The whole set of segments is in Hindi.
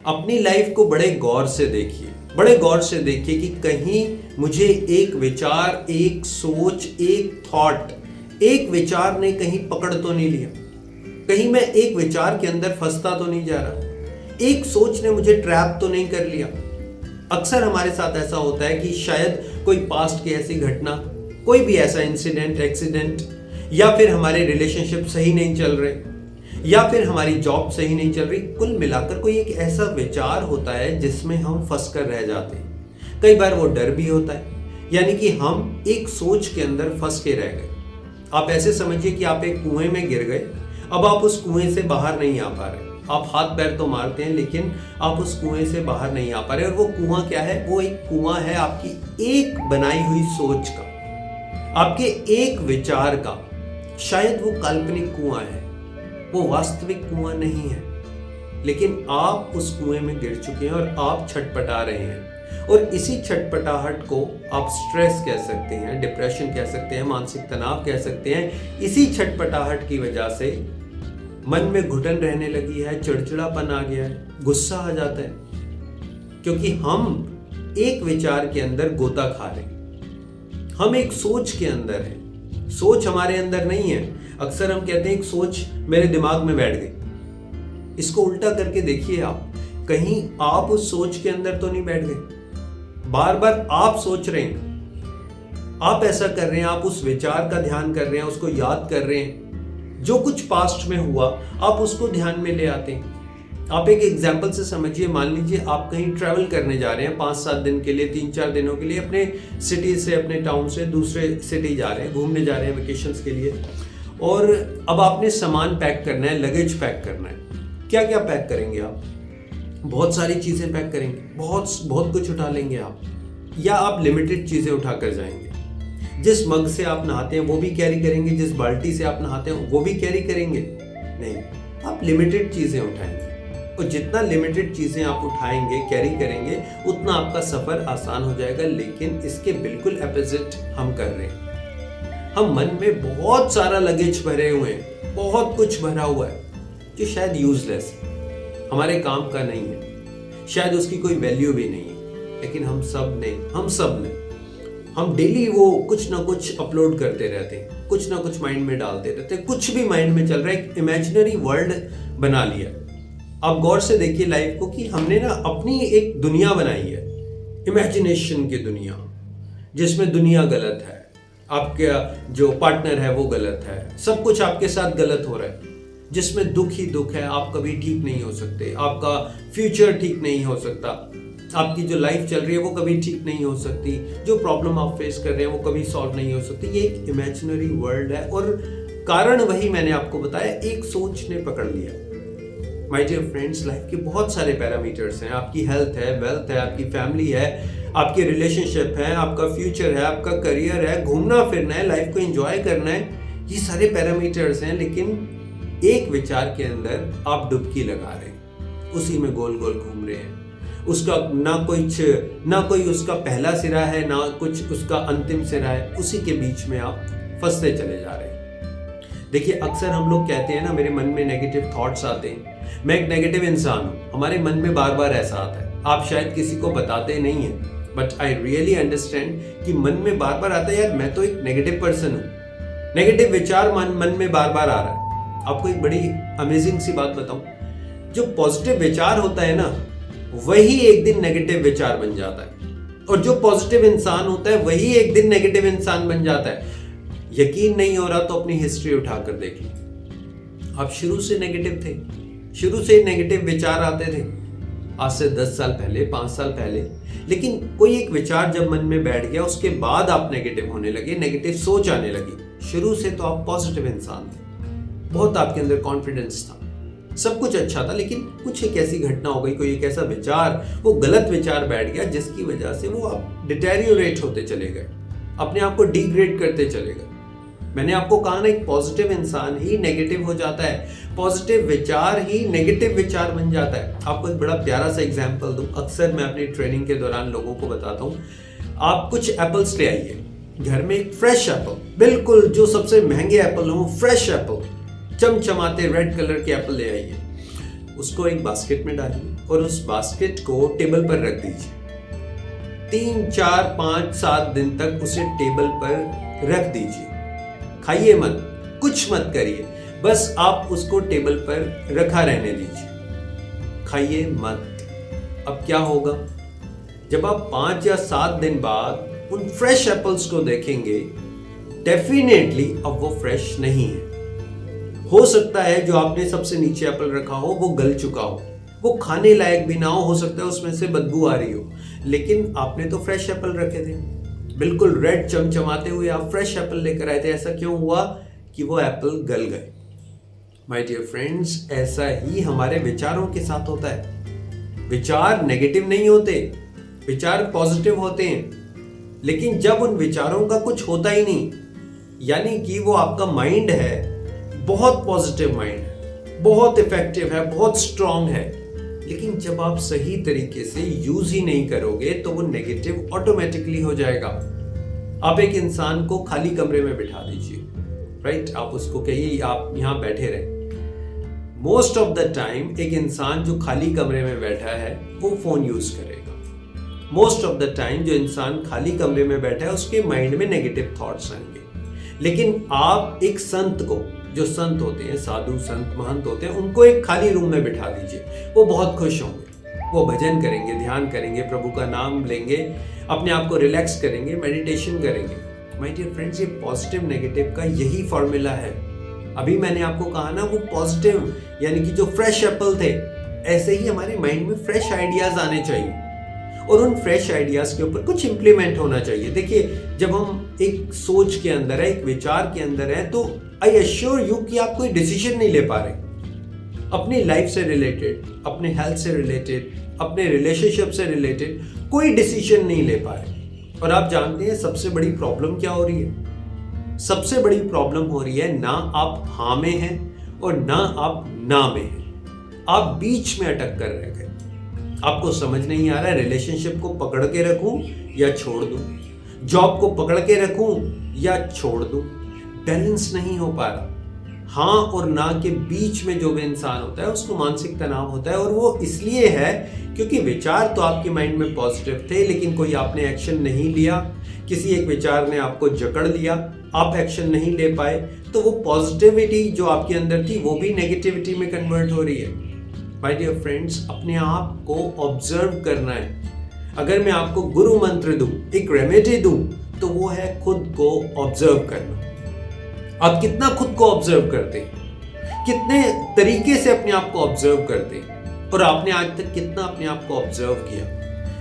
अपनी लाइफ को बड़े गौर से देखिए, बड़े गौर से देखिए कि कहीं मुझे एक विचार, एक सोच, एक थॉट, एक विचार ने कहीं पकड़ तो नहीं लिया, कहीं मैं एक विचार के अंदर फंसता तो नहीं जा रहा, एक सोच ने मुझे ट्रैप तो नहीं कर लिया। अक्सर हमारे साथ ऐसा होता है कि शायद कोई पास्ट की ऐसी घटना, कोई भी ऐसा इंसिडेंट, एक्सीडेंट, या फिर हमारे रिलेशनशिप सही नहीं चल रहे, या फिर हमारी जॉब सही नहीं चल रही, कुल मिलाकर कोई एक ऐसा विचार होता है जिसमें हम फंस कर रह जाते हैं। कई बार वो डर भी होता है, यानी कि हम एक सोच के अंदर फंस के रह गए। आप ऐसे समझिए कि आप एक कुएं में गिर गए, अब आप उस कुएं से बाहर नहीं आ पा रहे। आप हाथ पैर तो मारते हैं लेकिन आप उस कुएं से बाहर नहीं आ पा रहे। और वो कुआं क्या है? वो एक कुआं है आपकी एक बनाई हुई सोच का, आपके एक विचार का। शायद वो काल्पनिक कुआं है, वो वास्तविक कुआं नहीं है, लेकिन आप उस कुएं में गिर चुके हैं और आप छटपटा रहे हैं। और इसी छटपटाहट को आप स्ट्रेस कह सकते हैं, डिप्रेशन कह सकते हैं, मानसिक तनाव कह सकते हैं। इसी छटपटाहट की वजह से मन में घुटन रहने लगी है, चिड़चिड़ापन आ गया है, गुस्सा आ जाता है, क्योंकि हम एक विचार के अंदर गोता खा रहे हैं। हम एक सोच के अंदर हैं, सोच हमारे अंदर नहीं है। अक्सर हम कहते हैं एक सोच मेरे दिमाग में बैठ गई। इसको उल्टा करके देखिए आप, कहीं आप उस सोच के अंदर तो नहीं बैठ गए। बार बार आप सोच रहे हैं, आप ऐसा कर रहे हैं, आप उस विचार का ध्यान कर रहे हैं, उसको याद कर रहे हैं, जो कुछ पास्ट में हुआ आप उसको ध्यान में ले आते हैं। आप एक एग्जाम्पल से समझिए, मान लीजिए आप कहीं ट्रैवल करने जा रहे हैं 5-7 दिन के लिए, 3-4 दिनों के लिए, अपने सिटी से, अपने टाउन से दूसरे सिटी जा रहे हैं, घूमने जा रहे हैं वेकेशंस के लिए। और अब आपने सामान पैक करना है, लगेज पैक करना है। क्या क्या पैक करेंगे आप? बहुत सारी चीज़ें पैक करेंगे, बहुत कुछ उठा लेंगे आप, या आप लिमिटेड चीज़ें उठा कर जाएंगे। जिस मग से आप नहाते हैं वो भी कैरी करेंगे, जिस बाल्टी से आप नहाते हैं वो भी कैरी करेंगे? नहीं, आप लिमिटेड चीज़ें उठाएंगे। और जितना लिमिटेड चीज़ें आप उठाएंगे, कैरी करेंगे, उतना आपका सफ़र आसान हो जाएगा। लेकिन इसके बिल्कुल अपोजिट हम कर रहे हैं। हम मन में बहुत सारा लगेज भरे हुए हैं, बहुत कुछ भरा हुआ है जो शायद यूजलेस है, हमारे काम का नहीं है, शायद उसकी कोई वैल्यू भी नहीं है। लेकिन हम सब ने हम डेली वो कुछ ना कुछ अपलोड करते रहते हैं, कुछ ना कुछ माइंड में डालते रहते हैं, कुछ भी माइंड में चल रहा है, एक इमेजिनरी वर्ल्ड बना लिया। आप गौर से देखिए लाइफ को कि हमने ना अपनी एक दुनिया बनाई है, इमेजिनेशन की दुनिया, जिसमें दुनिया गलत है, आपका जो पार्टनर है वो गलत है, सब कुछ आपके साथ गलत हो रहा है, जिसमें दुख ही दुख है, आप कभी ठीक नहीं हो सकते, आपका फ्यूचर ठीक नहीं हो सकता, आपकी जो लाइफ चल रही है वो कभी ठीक नहीं हो सकती, जो प्रॉब्लम आप फेस कर रहे हैं वो कभी सॉल्व नहीं हो सकती। ये एक इमेजिनरी वर्ल्ड है और कारण वही मैंने आपको बताया, एक सोच ने पकड़ लिया। माय डियर फ्रेंड्स, लाइफ के बहुत सारे पैरामीटर्स हैं। आपकी हेल्थ है, वेल्थ है, आपकी फैमिली है, आपके रिलेशनशिप है, आपका फ्यूचर है, आपका करियर है, घूमना फिरना है, लाइफ को एंजॉय करना है, ये सारे पैरामीटर्स हैं। लेकिन एक विचार के अंदर आप डुबकी लगा रहे हैं, उसी में गोल गोल घूम रहे हैं। उसका ना कोई उसका पहला सिरा है, ना कुछ उसका अंतिम सिरा है, उसी के बीच में आप फंसते चले जा रहे हैं। देखिए, अक्सर हम लोग कहते हैं ना, मेरे मन में नेगेटिव थॉट्स आते हैं, मैं एक नेगेटिव इंसान हूँ, हमारे मन में बार बार ऐसा आता है। आप शायद किसी को बताते नहीं हैं, बट आई रियली अंडरस्टैंड कि मन में बार बार आता है, यार मैं तो एक नेगेटिव पर्सन हूँ, नेगेटिव विचार मन में बार बार आ रहा है। आपको एक बड़ी अमेजिंग सी बात बताऊं, जो पॉजिटिव विचार होता है ना, वही एक दिन नेगेटिव विचार बन जाता है, और जो पॉजिटिव इंसान होता है वही एक दिन नेगेटिव इंसान बन जाता है। यकीन नहीं हो रहा तो अपनी हिस्ट्री उठाकर देख लीजिए। आप शुरू से नेगेटिव थे, शुरू से नेगेटिव विचार आते थे, आज से 10 साल पहले, 5 साल पहले। लेकिन कोई एक विचार जब मन में बैठ गया, उसके बाद आप नेगेटिव होने लगे, नेगेटिव सोच आने लगी। शुरू से तो आप पॉजिटिव इंसान थे, बहुत आपके अंदर कॉन्फिडेंस था, सब कुछ अच्छा था। लेकिन कुछ एक ऐसी घटना हो गई, कोई एक ऐसा विचार, वो गलत विचार बैठ गया, जिसकी वजह से वो आप डिटेरियोरेट होते चले गए, अपने आप को डिग्रेड करते चले गए। मैंने आपको कहा ना, एक पॉजिटिव इंसान ही नेगेटिव हो जाता है, पॉजिटिव विचार ही नेगेटिव विचार बन जाता है। आपको एक बड़ा प्यारा सा एग्जांपल दूं, अक्सर मैं अपनी ट्रेनिंग के दौरान लोगों को बताता हूं। आप कुछ एप्पल्स ले आइए घर में, एक फ्रेश एप्पल, बिल्कुल जो सबसे महंगे एप्पल हो, फ्रेश एप्पल, चमचमाते रेड कलर के एप्पल ले आइए, उसको एक बास्केट में डालिए और उस बास्केट को टेबल पर रख दीजिए। 3, 4, 5, 7 दिन तक उसे टेबल पर रख दीजिए। खाइए मत, कुछ मत करिए, बस आप उसको टेबल पर रखा रहने दीजिए, खाइए मत। अब क्या होगा, जब आप 5 या 7 दिन बाद उन फ्रेश एप्पल्स को देखेंगे, डेफिनेटली अब वो फ्रेश नहीं है। हो सकता है जो आपने सबसे नीचे एप्पल रखा हो वो गल चुका हो, वो खाने लायक भी ना हो सकता है उसमें से बदबू आ रही हो, लेकिन आपने तो फ्रेश एप्पल रखे थे, बिल्कुल रेड चमचमाते हुए आप फ्रेश एप्पल लेकर आए थे। ऐसा क्यों हुआ कि वो एप्पल गल गए? माय डियर फ्रेंड्स, ऐसा ही हमारे विचारों के साथ होता है। विचार नेगेटिव नहीं होते, विचार पॉजिटिव होते हैं, लेकिन जब उन विचारों का कुछ होता ही नहीं, यानी कि वो आपका माइंड है, बहुत पॉजिटिव माइंड है, बहुत इफेक्टिव है, बहुत स्ट्रांग है, लेकिन जब आप सही तरीके से यूज ही नहीं करोगे तो वो नेगेटिव ऑटोमेटिकली हो जाएगा। आप एक इंसान को खाली कमरे में बिठा दीजिए, राइट? आप उसको कहिए आप यहां बैठे रहे। मोस्ट ऑफ द टाइम एक इंसान जो खाली कमरे में बैठा है वो फोन यूज करेगा। मोस्ट ऑफ द टाइम जो इंसान खाली कमरे में बैठा है उसके माइंड में नेगेटिव थॉट्स आएंगे। लेकिन आप एक संत को, जो संत होते हैं, साधु संत महंत होते हैं, उनको एक खाली रूम में बिठा दीजिए, वो बहुत खुश होंगे, वो भजन करेंगे, ध्यान करेंगे, प्रभु का नाम लेंगे, अपने आप को रिलैक्स करेंगे, मेडिटेशन करेंगे। माय डियर फ्रेंड्स, ये पॉजिटिव नेगेटिव का यही फॉर्मूला है। अभी मैंने आपको कहा ना, वो पॉजिटिव यानी कि जो फ्रेश एप्पल थे, ऐसे ही हमारे माइंड में फ्रेश आइडियाज आने चाहिए और उन फ्रेश आइडियाज के ऊपर कुछ इंप्लीमेंट होना चाहिए। देखिए, जब हम एक सोच के अंदर है, एक विचार के अंदर है, तो आई एश्योर यू कि आप कोई डिसीजन नहीं ले पा रहे अपनी लाइफ से रिलेटेड, अपने हेल्थ से रिलेटेड, अपने रिलेशनशिप से रिलेटेड, कोई डिसीजन नहीं ले पा रहे। और आप जानते हैं सबसे बड़ी प्रॉब्लम क्या हो रही है? सबसे बड़ी प्रॉब्लम हो रही है, ना आप हाँ में हैं और ना आप ना में हैं, आप बीच में अटक कर रह गए। आपको समझ नहीं आ रहा है रिलेशनशिप को पकड़ के रखूं या छोड़ दूं, जॉब को पकड़ के रखूं या छोड़ दूं, बैलेंस नहीं हो पा रहा। हाँ और ना के बीच में जो भी इंसान होता है उसको मानसिक तनाव होता है, और वो इसलिए है क्योंकि विचार तो आपके माइंड में पॉजिटिव थे, लेकिन कोई आपने एक्शन नहीं लिया, किसी एक विचार ने आपको जकड़ लिया, आप एक्शन नहीं ले पाए, तो वो पॉजिटिविटी जो आपके अंदर थी वो भी नेगेटिविटी में कन्वर्ट हो रही है। माय डियर फ्रेंड्स, अपने आप को ऑब्जर्व करना है। अगर मैं आपको गुरु मंत्र दूं, एक रेमेडी दूं, तो वो है खुद को ऑब्जर्व करना। आप कितना खुद को ऑब्जर्व करते हैं, कितने तरीके से अपने आप को ऑब्जर्व करते हैं, और आपने आज तक कितना अपने आप को ऑब्जर्व किया?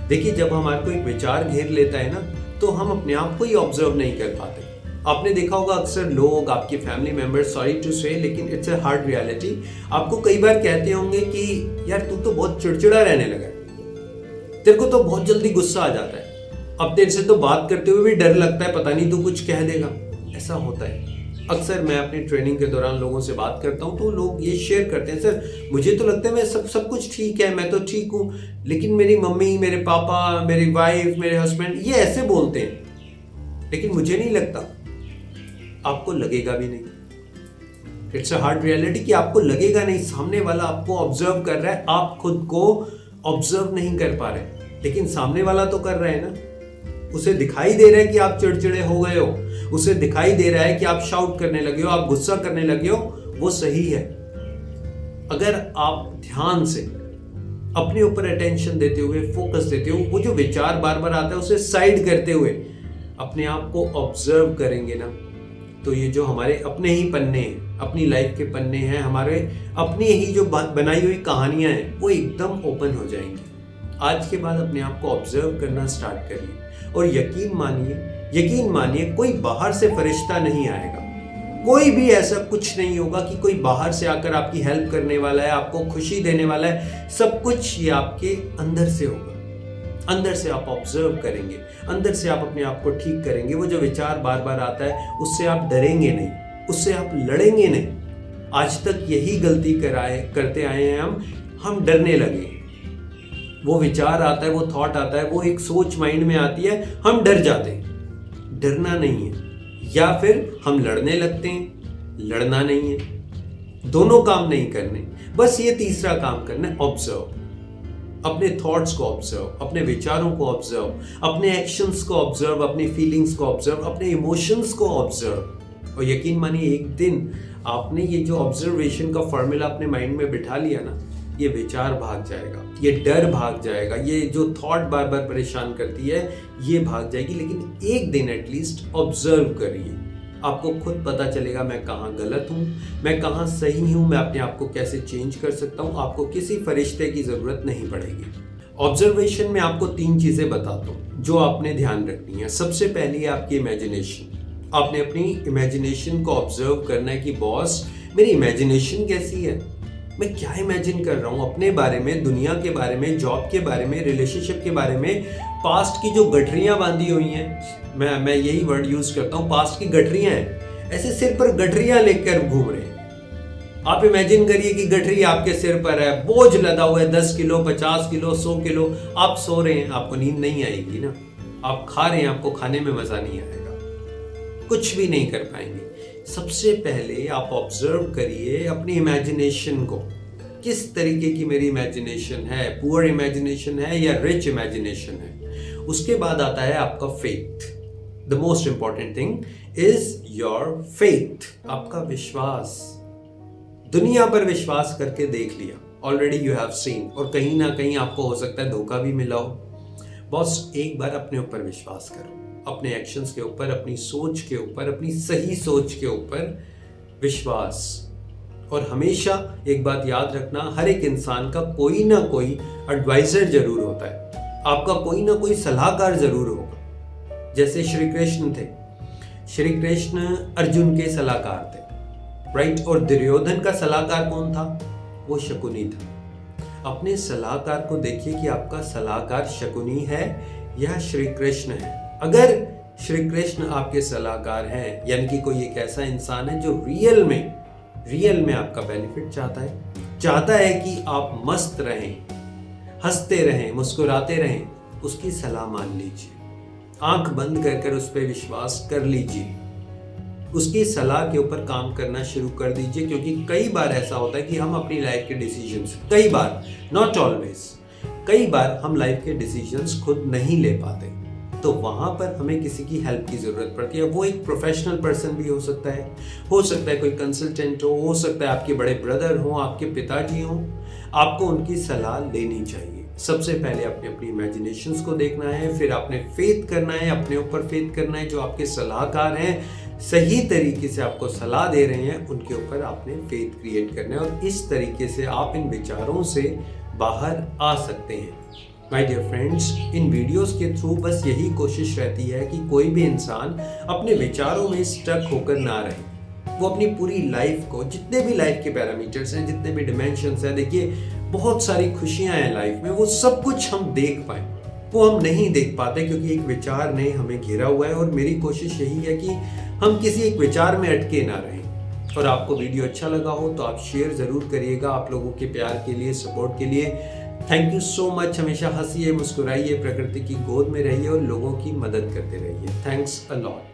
देखिए, जब हमारे को एक विचार घेर लेता है ना, तो हम अपने आप को ही ऑब्जर्व नहीं कर पाते। आपने देखा होगा अक्सर लोग, आपके फैमिली मेंबर्स, सॉरी टू से, लेकिन इट्स अ हार्ड रियलिटी, आपको कई बार कहते होंगे कि यार तू तो बहुत चिड़चिड़ा रहने लगा है, तेरे को तो बहुत जल्दी गुस्सा आ जाता है, अब तेरे से तो बात करते हुए भी डर लगता है, पता नहीं तू कुछ कह देगा। ऐसा होता है। अक्सर मैं अपनी ट्रेनिंग के दौरान लोगों से बात करता हूँ तो लोग ये शेयर करते हैं, सर मुझे तो लगता है मैं सब कुछ ठीक है, मैं तो ठीक हूँ, लेकिन मेरी मम्मी, मेरे पापा, मेरी वाइफ, मेरे हस्बैंड ये ऐसे बोलते हैं, लेकिन मुझे नहीं लगता। आपको लगेगा भी नहीं। इट्स अ हार्ड रियलिटी कि आपको लगेगा नहीं, सामने वाला आपको ऑब्जर्व कर रहा है, आप खुद को ऑब्जर्व नहीं कर पा रहे, लेकिन सामने वाला तो कर रहा है ना। उसे दिखाई दे रहा है कि आप चिड़चिड़े हो गए हो, उसे दिखाई दे रहा है कि आप शाउट करने लगे हो, आप गुस्सा करने लगे हो, वो सही है। अगर आप ध्यान से अपने ऊपर अटेंशन देते हुए, फोकस देते हुए, वो जो विचार बार बार आता है उसे साइड करते हुए अपने आप को ऑब्जर्व करेंगे ना, तो ये जो हमारे अपने ही पन्ने हैं, अपनी लाइफ के पन्ने हैं, हमारे अपनी ही जो बनाई हुई कहानियां हैं, वो एकदम ओपन हो जाएंगी। आज के बाद अपने आप को ऑब्जर्व करना स्टार्ट करिए और यकीन मानिए कोई बाहर से फरिश्ता नहीं आएगा, कोई भी ऐसा कुछ नहीं होगा कि कोई बाहर से आकर आपकी हेल्प करने वाला है, आपको खुशी देने वाला है। सब कुछ ये आपके अंदर से होगा। अंदर से आप ऑब्जर्व करेंगे, अंदर से आप अपने आप को ठीक करेंगे। वो जो विचार बार बार आता है उससे आप डरेंगे नहीं, उससे आप लड़ेंगे नहीं। आज तक यही गलती करते आए हैं हम डरने लगे। वो विचार आता है, वो थॉट आता है, वो एक सोच माइंड में आती है, हम डर जाते हैं। डरना नहीं है, या फिर हम लड़ने लगते हैं, लड़ना नहीं है। दोनों काम नहीं करने, बस ये तीसरा काम करना है, ऑब्जर्व। अपने थॉट्स को ऑब्जर्व, अपने विचारों को ऑब्जर्व, अपने एक्शंस को ऑब्जर्व, अपनी फीलिंग्स को ऑब्जर्व, अपने इमोशंस को ऑब्जर्व। और यकीन मानिए एक दिन आपने ये जो ऑब्जर्वेशन का फॉर्मूला अपने माइंड में बिठा लिया ना, ये विचार भाग जाएगा, ये डर भाग जाएगा, ये जो थॉट बार बार परेशान करती है ये भाग जाएगी। लेकिन एक दिन एटलीस्ट ऑब्जर्व करिए, आपको खुद पता चलेगा मैं कहाँ गलत हूँ, मैं कहाँ सही हूँ, मैं अपने आप को कैसे चेंज कर सकता हूँ। आपको किसी फरिश्ते की ज़रूरत नहीं पड़ेगी। ऑब्जर्वेशन में आपको 3 चीज़ें बताता हूँ जो आपने ध्यान रखनी है। सबसे पहली है आपकी इमेजिनेशन। आपने अपनी इमेजिनेशन को ऑब्जर्व करना है कि बॉस मेरी इमेजिनेशन कैसी है, मैं क्या इमेजिन कर रहा हूँ अपने बारे में, दुनिया के बारे में, जॉब के बारे में, रिलेशनशिप के बारे में, पास्ट की जो गठरियाँ बांधी हुई हैं, मैं यही वर्ड यूज करता हूँ, पास्ट की गठरियाँ हैं, ऐसे सिर पर गठरियाँ लेकर घूम रहे हैं। आप इमेजिन करिए कि गठरी आपके सिर पर है, बोझ लदा हुआ है 10 किलो, 50 किलो, 100 किलो, आप सो रहे हैं, आपको नींद नहीं आएगी ना, आप खा रहे हैं, आपको खाने में मजा नहीं आएगा, कुछ भी नहीं कर पाएंगे। सबसे पहले आप ऑब्जर्व करिए अपनी इमेजिनेशन को, किस तरीके की मेरी इमेजिनेशन है, पुअर इमेजिनेशन है या रिच इमेजिनेशन है। उसके बाद आता है आपका faith. The most important thing is your faith, आपका विश्वास। दुनिया पर विश्वास करके देख लिया, ऑलरेडी यू हैव सीन, और कहीं ना कहीं आपको हो सकता है धोखा भी मिला हो। बॉस एक बार अपने ऊपर विश्वास करो, अपने एक्शंस के ऊपर, अपनी सोच के ऊपर, अपनी सही सोच के ऊपर विश्वास। और हमेशा एक बात याद रखना, हर एक इंसान का कोई ना कोई एडवाइजर जरूर होता है, आपका कोई ना कोई सलाहकार जरूर होगा। जैसे श्री कृष्ण थे, श्री कृष्ण अर्जुन के सलाहकार थे, राइट। और दुर्योधन का सलाहकार कौन था? वो शकुनी था। अपने सलाहकार को देखिए कि आपका सलाहकार शकुनी है या श्री कृष्ण है। अगर श्री कृष्ण आपके सलाहकार हैं, यानी कि कोई एक ऐसा इंसान है जो रियल में आपका बेनिफिट चाहता है कि आप मस्त रहें, हंसते रहें, मुस्कुराते रहें, उसकी सलाह मान लीजिए, आंख बंद कर उस पर विश्वास कर लीजिए, उसकी सलाह के ऊपर काम करना शुरू कर दीजिए। क्योंकि कई बार ऐसा होता है कि हम अपनी लाइफ के डिसीजंस, कई बार, नॉट ऑलवेज, कई बार हम लाइफ के डिसीजंस खुद नहीं ले पाते, तो वहां पर हमें किसी की हेल्प की जरूरत पड़ती है। वो एक प्रोफेशनल पर्सन भी हो सकता है कोई कंसल्टेंट हो सकता है आपके बड़े ब्रदर हो, आपके पिताजी हो, आपको उनकी सलाह लेनी चाहिए। सबसे पहले अपनी इमेजिनेशंस को देखना है, फिर आपने फेथ करना है, अपने ऊपर फेथ करना है। जो आपके सलाहकार हैं, सही तरीके से आपको सलाह दे रहे हैं, उनके ऊपर आपने फेथ क्रिएट करना है, और इस तरीके से आप इन विचारों से बाहर आ सकते हैं। माय डियर फ्रेंड्स, इन वीडियोस के थ्रू बस यही कोशिश रहती है कि कोई भी इंसान अपने विचारों में स्टक होकर ना रहे। वो अपनी पूरी लाइफ को, जितने भी लाइफ के पैरामीटर्स हैं, जितने भी डिमेंशंस हैं, देखिए बहुत सारी खुशियां हैं लाइफ में, वो सब कुछ हम देख पाए, वो हम नहीं देख पाते क्योंकि एक विचार ने हमें घेरा हुआ है। और मेरी कोशिश यही है कि हम किसी एक विचार में अटके ना रहें। और आपको वीडियो अच्छा लगा हो तो आप शेयर ज़रूर करिएगा। आप लोगों के प्यार के लिए, सपोर्ट के लिए थैंक यू सो मच। हमेशा हंसिए, मुस्कुराइए, प्रकृति की गोद में रहिए और लोगों की मदद करते रहिए। Thanks a lot.